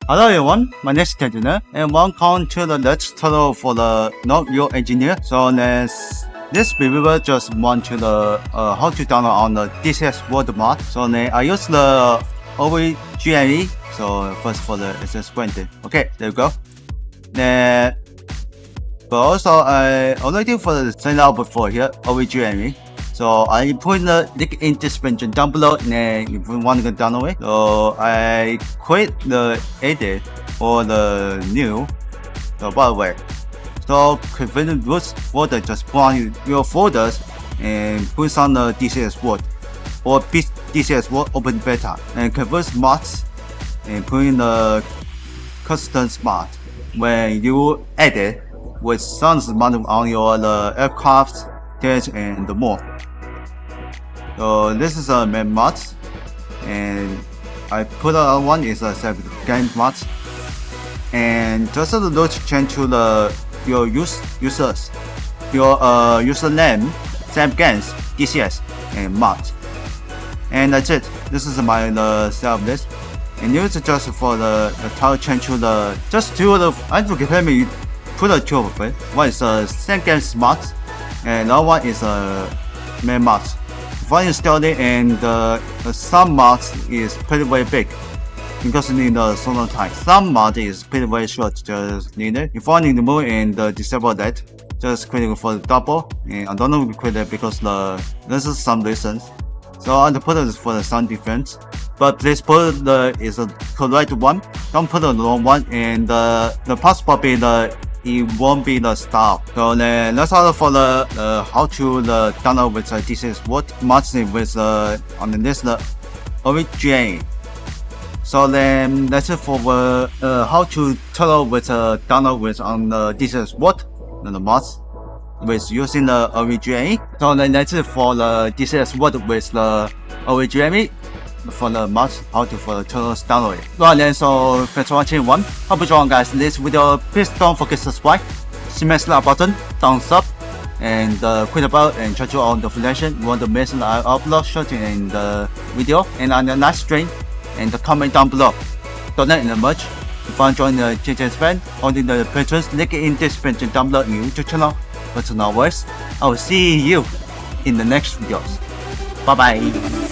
Hello everyone, my name is Terengineer and welcome to the Let's Tutorial for the OvGME. So this video just want to the how to download on the DCS Word mod. So I use the OvGME. So first for the SS20. Okay, there we go. But also I already for the sign out before here OvGME. So I put the link in description down below and if you want to download it. So I quit the edit or the new. So by the way, so create the root folder, just put on your folders and put on the DCS Word or DCS Word Open Beta and convert mods and put in the custom smart when you edit with some mod on your aircraft, test and more. So this is a main mod, and I put on one is a game mod, and just a note change to your users, your username, same games, DCS and mod, and that's it. This is my setup list, and you just for the title change to the just to the I forget me put a two of it. One is a same games mod, and another one is a main mod. When you install it, and some mods is pretty very big because you need so long time. Some mod is pretty very short, just need it. If you need to move and disable that, just click for the double. And I don't know if we quit it because this is some reasons. So I put it for the sound defense, but please put is the correct one. Don't put the wrong one, and the possible be it won't be the style. So let's order for the how to download with DCS Word mods with on the list OvGME. So then that's it for how to download with download with on the DCS Word the mods with using the OvGME. So then that's it for the DCS Word with the OvGME. For the mods, how to for the tutorials download it. Right then, so thanks for watching one. Hope you enjoyed guys this video. Please don't forget to subscribe, smash the like button, thumbs up, and click the bell and turn on the notification. You want to miss I upload short in the video and on the next stream, and comment down below. Donate in the merch. If you want to join the JJ's fan, only the patrons link in description down below in YouTube channel. But as always, I will see you in the next videos. Bye bye.